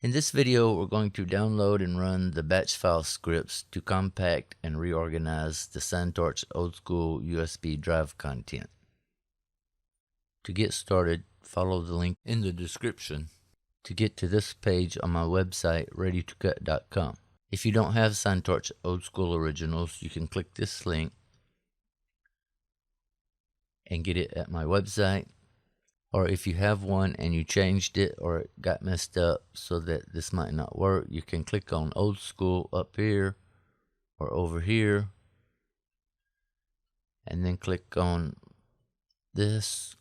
In this video, we're going to download and run the batch file scripts to compact and reorganize the SignTorch old school USB drive content. To get started, follow the link in the description to get to this page on my website, readytocut.com. If you don't have SignTorch old school originals, you can click this link and get it at my website. Or if you have one and you changed it or it got messed up so that this might not work, you can click on old school up here or over here and then click on this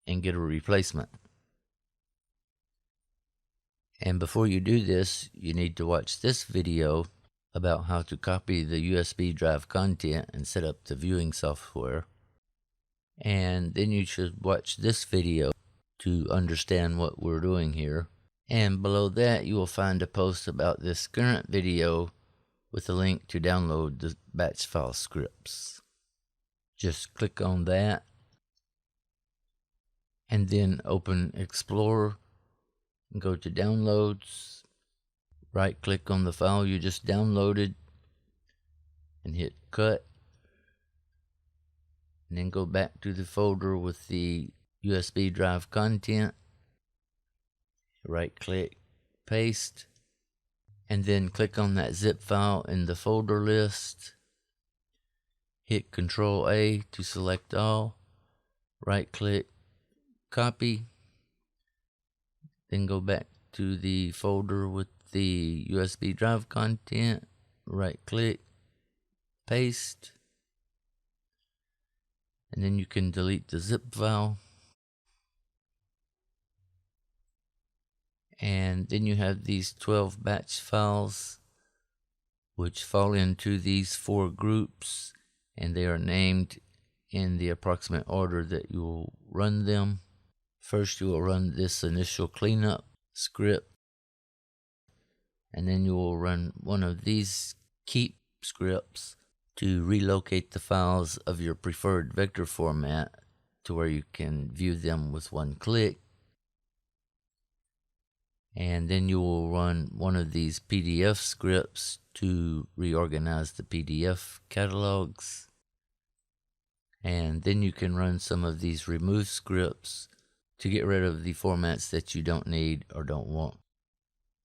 and get a replacement. And before you do this, you need to watch this video about how to copy the USB drive content and set up the viewing software. And then you should watch this video to understand what we're doing here. And below that, you will find a post about this current video with a link to download the batch file scripts. Just click on that and then open Explorer and go to Downloads. Right click on the file you just downloaded and hit Cut. And then go back to the folder with the USB drive content. Right click, paste, and then click on that zip file in the folder list. Hit Ctrl A to select all. Right click, copy. Then go back to the folder with the USB drive content. Right click, paste. And then you can delete the zip file. And then you have these 12 batch files which fall into these 4 groups, and they are named in the approximate order that you will run them. First you will run this initial cleanup script, and then you will run one of these keep scripts to relocate the files of your preferred vector format to where you can view them with one click. And then you will run one of these PDF scripts to reorganize the PDF catalogs. And then you can run some of these remove scripts to get rid of the formats that you don't need or don't want.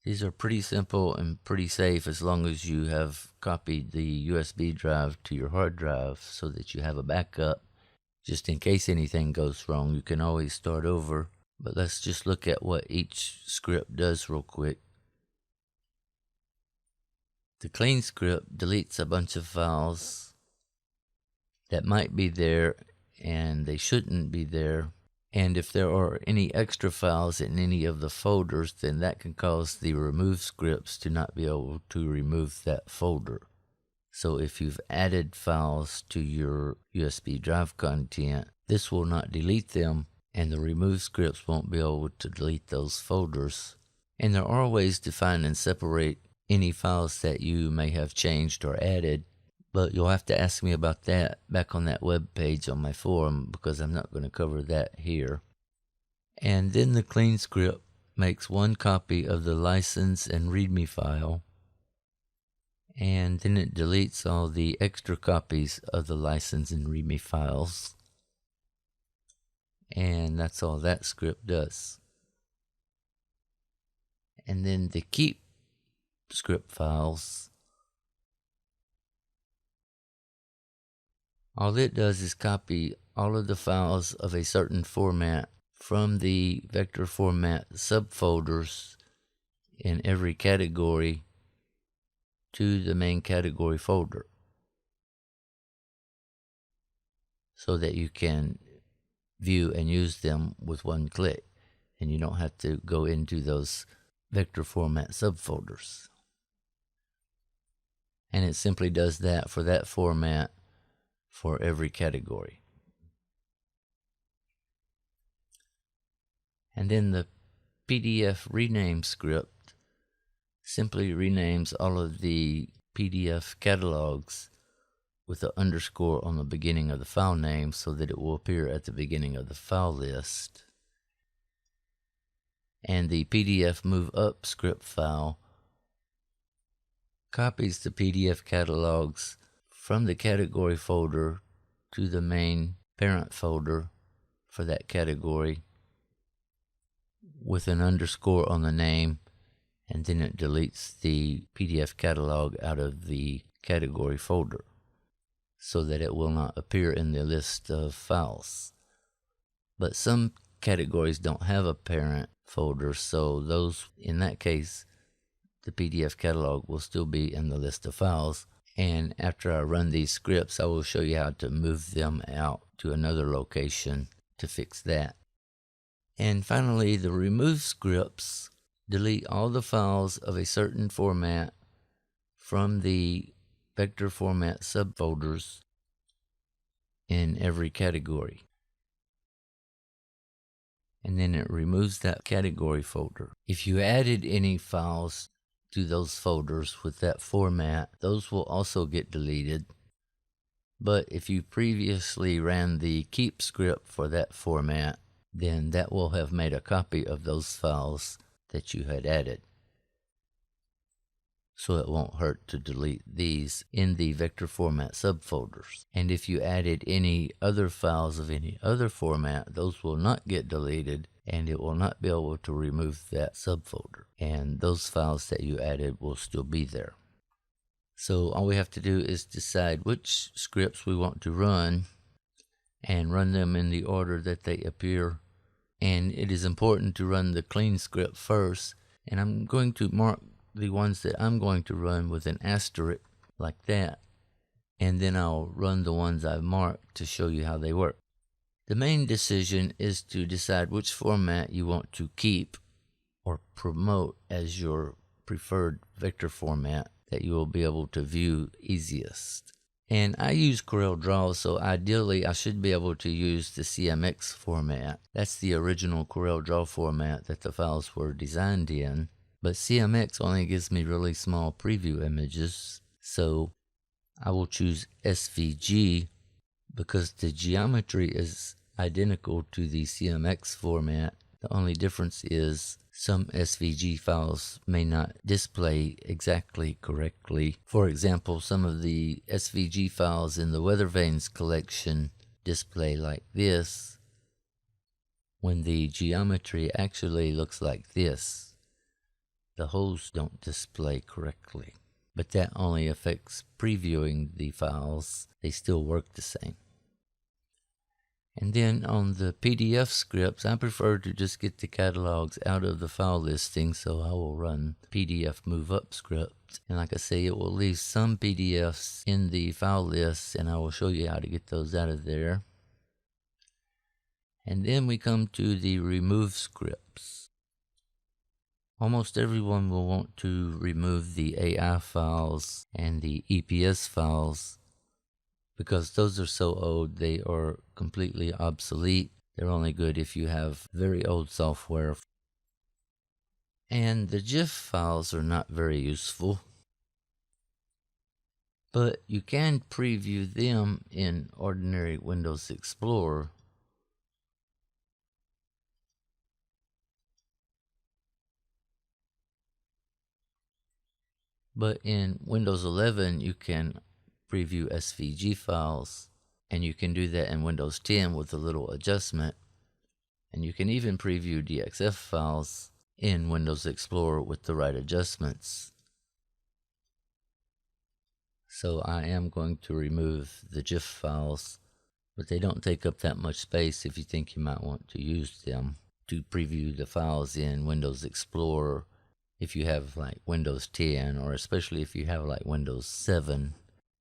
These are pretty simple and pretty safe as long as you have copied the USB drive to your hard drive so that you have a backup. Just in case anything goes wrong, you can always start over. But let's just look at what each script does real quick. The clean script deletes a bunch of files that might be there and they shouldn't be there. And if there are any extra files in any of the folders, then that can cause the remove scripts to not be able to remove that folder. So if you've added files to your USB drive content, this will not delete them, and the remove scripts won't be able to delete those folders. And there are ways to find and separate any files that you may have changed or added, but you'll have to ask me about that back on that web page on my forum, because I'm not going to cover that here. And then the clean script makes one copy of the license and readme file, and then it deletes all the extra copies of the license and readme files. And that's all that script does. And then the keep script files, all it does is copy all of the files of a certain format from the vector format subfolders in every category to the main category folder, so that you can view and use them with one click, and you don't have to go into those vector format subfolders. And it simply does that for that format for every category. And then the PDF rename script simply renames all of the PDF catalogs with an underscore on the beginning of the file name so that it will appear at the beginning of the file list. And the PDF move up script file copies the PDF catalogs from the category folder to the main parent folder for that category with an underscore on the name, and then it deletes the PDF catalog out of the category folder so that it will not appear in the list of files. But some categories don't have a parent folder, so those, in that case, the PDF catalog will still be in the list of files. And after I run these scripts, I will show you how to move them out to another location to fix that. And finally, the remove scripts delete all the files of a certain format from the vector format subfolders in every category. And then it removes that category folder. If you added any files to those folders with that format, those will also get deleted. But if you previously ran the keep script for that format, then that will have made a copy of those files that you had added. So it won't hurt to delete these in the vector format subfolders. And if you added any other files of any other format, those will not get deleted, and it will not be able to remove that subfolder. And those files that you added will still be there. So all we have to do is decide which scripts we want to run and run them in the order that they appear. And it is important to run the clean script first. And I'm going to mark the ones that I'm going to run with an asterisk like that. And then I'll run the ones I've marked to show you how they work. The main decision is to decide which format you want to keep or promote as your preferred vector format that you will be able to view easiest. And I use CorelDRAW, so ideally I should be able to use the CMX format. That's the original CorelDRAW format that the files were designed in. But CMX only gives me really small preview images, so I will choose SVG because the geometry is identical to the CMX format. The only difference is some SVG files may not display exactly correctly. For example, some of the SVG files in the Weather Vanes collection display like this, when the geometry actually looks like this. The holes don't display correctly, but that only affects previewing the files. They still work the same. And then on the PDF scripts, I prefer to just get the catalogs out of the file listing, so I will run PDF move up script. And like I say, it will leave some PDFs in the file list, and I will show you how to get those out of there. And then we come to the remove scripts. Almost everyone will want to remove the AI files and the EPS files because those are so old they are completely obsolete. They're only good if you have very old software. And the GIF files are not very useful, but you can preview them in ordinary Windows Explorer. But in Windows 11, you can preview SVG files, and you can do that in Windows 10 with a little adjustment. And you can even preview DXF files in Windows Explorer with the right adjustments. So I am going to remove the GIF files, but they don't take up that much space if you think you might want to use them to preview the files in Windows Explorer. If you have like Windows 10, or especially if you have like Windows 7,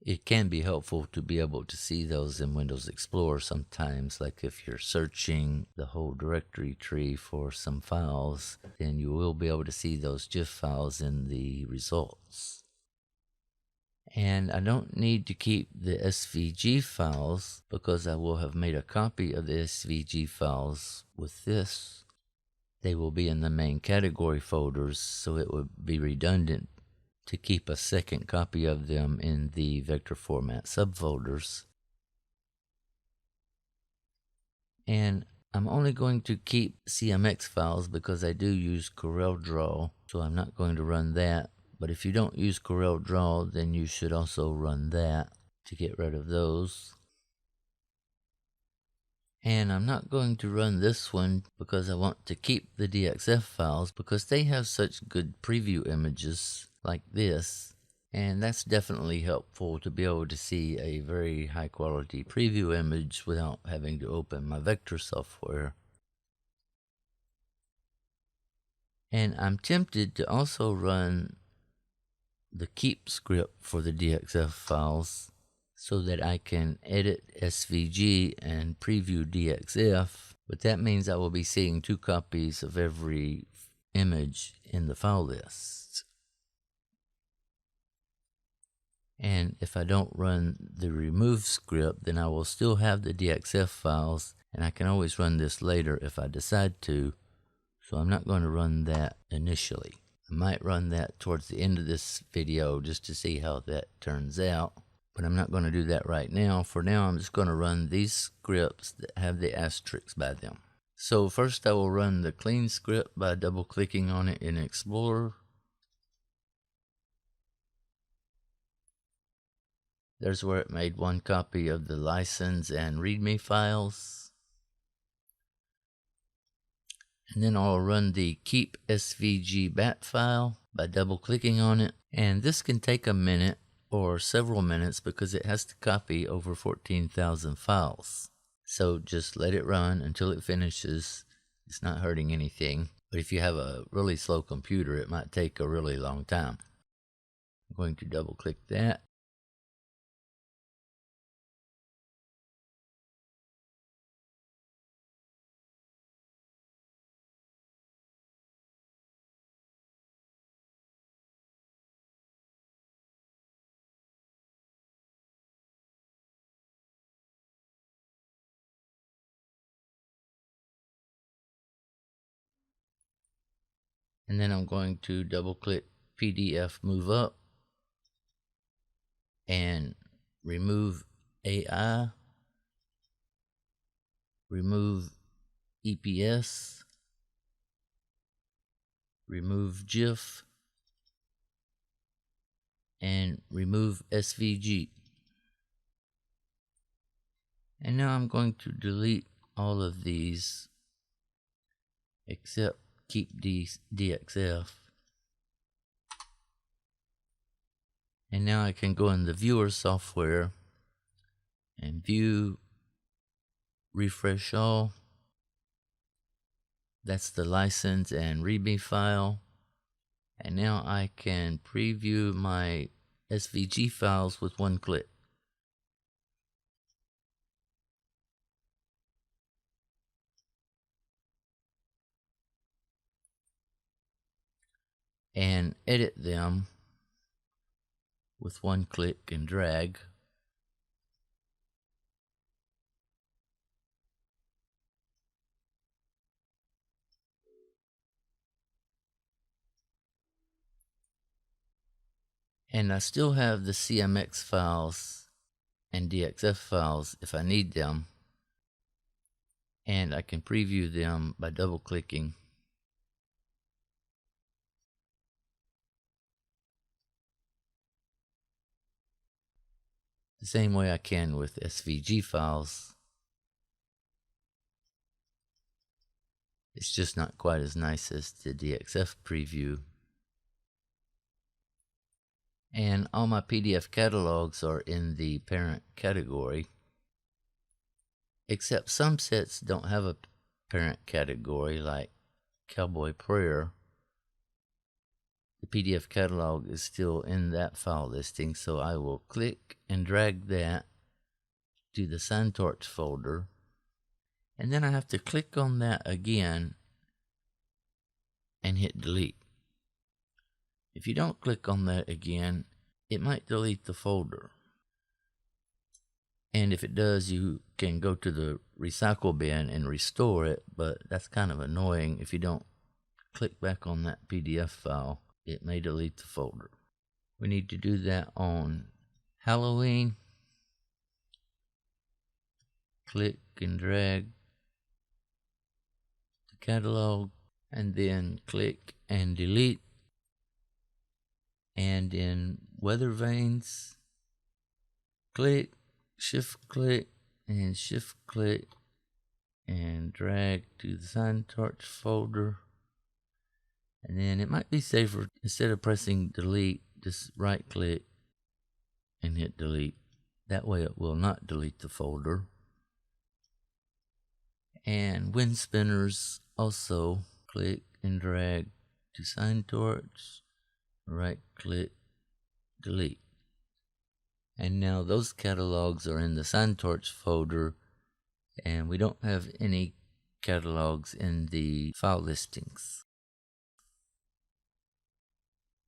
it can be helpful to be able to see those in Windows Explorer sometimes. Like if you're searching the whole directory tree for some files, then you will be able to see those GIF files in the results. And I don't need to keep the SVG files because I will have made a copy of the SVG files with this. They will be in the main category folders, so it would be redundant to keep a second copy of them in the vector format subfolders. And I'm only going to keep CMX files because I do use CorelDRAW, so I'm not going to run that. But if you don't use CorelDRAW, then you should also run that to get rid of those. And I'm not going to run this one because I want to keep the DXF files because they have such good preview images like this. And that's definitely helpful to be able to see a very high quality preview image without having to open my vector software. And I'm tempted to also run the keep script for the DXF files so that I can edit SVG and preview DXF, but that means I will be seeing 2 copies of every image in the file list. And if I don't run the remove script, then I will still have the DXF files, and I can always run this later if I decide to, so I'm not going to run that initially. I might run that towards the end of this video just to see how that turns out, but I'm not going to do that right now. For now, I'm just going to run these scripts that have the asterisks by them. So first I will run the clean script by double-clicking on it in Explorer. There's where it made 1 copy of the license and README files. And then I'll run the keep SVG bat file by double clicking on it. And this can take a minute or several minutes because it has to copy over 14,000 files. So just let it run until it finishes. It's not hurting anything. But if you have a really slow computer, it might take a really long time. I'm going to double click that. And then I'm going to double click PDF move up and remove AI, remove EPS, remove GIF, and remove SVG. And now I'm going to delete all of these except keep DXF. And now I can go in the viewer software and view, refresh all. That's the license and README file. And now I can preview my SVG files with 1 click. And edit them with 1 click and drag. And I still have the CMX files and DXF files if I need them. And I can preview them by double clicking. The same way I can with SVG files. It's just not quite as nice as the DXF preview. And all my PDF catalogs are in the parent category, except some sets don't have a parent category, like Cowboy Prayer. The PDF catalog is still in that file listing, so I will click and drag that to the SignTorch folder, and then I have to click on that again and hit delete. If you don't click on that again, it might delete the folder. And if it does, you can go to the recycle bin and restore it, but that's kind of annoying. If you don't click back on that PDF file, it may delete the folder. We need to do that on Halloween. . Click and drag catalog, and then click and delete. And in weather vanes, click, shift click, and shift click, and drag to the SignTorch folder. And then it might be safer, instead of pressing delete, just right click and hit delete. That way it will not delete the folder. And wind spinners, also click and drag to SignTorch, right click, delete. And now those catalogs are in the SignTorch folder, and we don't have any catalogs in the file listings.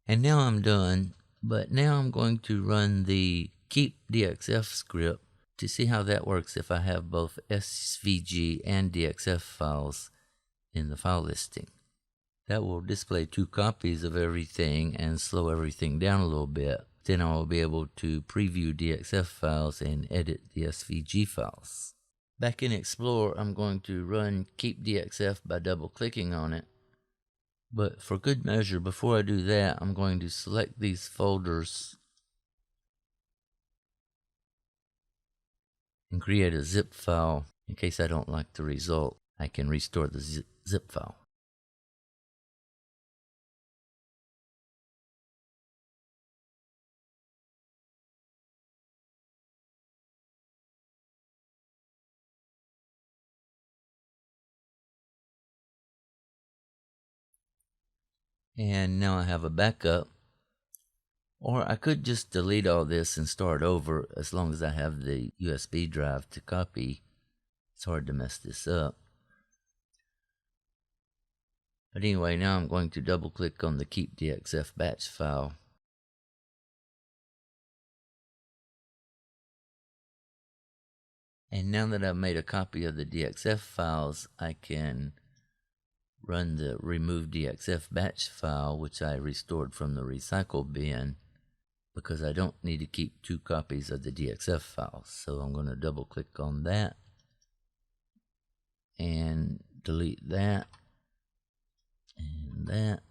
And now I'm done, but now I'm going to run the keep.dxf script to see how that works if I have both SVG and DXF files in the file listing. That will display 2 copies of everything and slow everything down a little bit. Then I will be able to preview DXF files and edit the SVG files. Back in Explorer, I'm going to run keep.dxf by double-clicking on it. But for good measure, before I do that, I'm going to select these folders and create a zip file. In case I don't like the result, I can restore the zip file. And now I have a backup. Or I could just delete all this and start over, as long as I have the USB drive to copy. It's hard to mess this up. But anyway, now I'm going to double click on the keep.dxf batch file. And now that I've made a copy of the DXF files, I can run the remove DXF batch file, which I restored from the recycle bin, because I don't need to keep 2 copies of the DXF files. So I'm going to double click on that and delete that and that,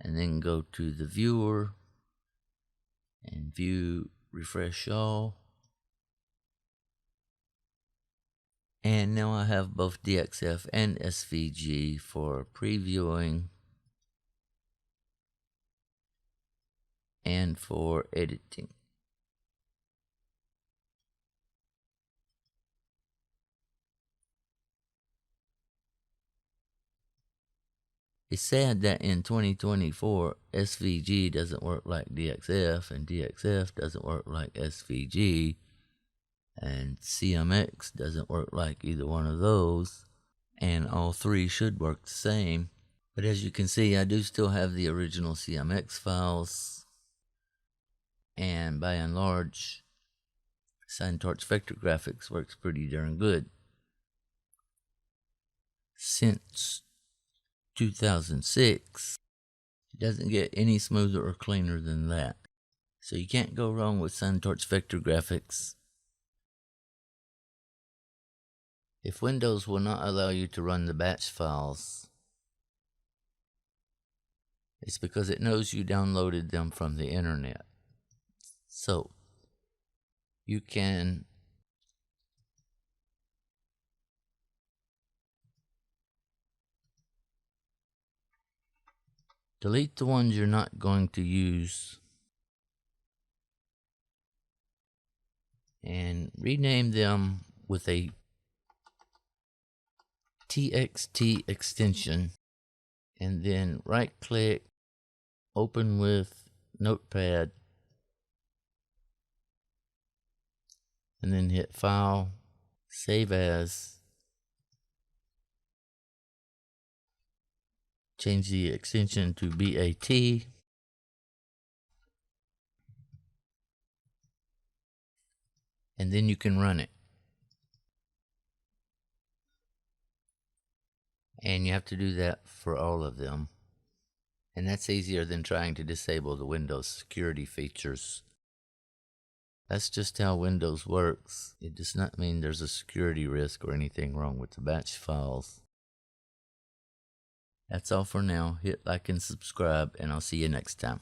and then go to the viewer and view refresh all. And now I have both DXF and SVG for previewing and for editing. It's sad that in 2024, SVG doesn't work like DXF, and DXF doesn't work like SVG, and CMX doesn't work like either one of those, and all 3 should work the same. But as you can see, I do still have the original CMX files, and by and large, SignTorch Vector Graphics works pretty darn good. Since 2006, it doesn't get any smoother or cleaner than that. So you can't go wrong with SignTorch Vector Graphics. If Windows will not allow you to run the batch files, it's because it knows you downloaded them from the internet. So you can delete the ones you're not going to use and rename them with a TXT extension, and then right click, open with Notepad, and then hit File, Save As, change the extension to BAT, and then you can run it. And you have to do that for all of them. And that's easier than trying to disable the Windows security features. That's just how Windows works. It does not mean there's a security risk or anything wrong with the batch files. That's all for now. Hit like and subscribe, and I'll see you next time.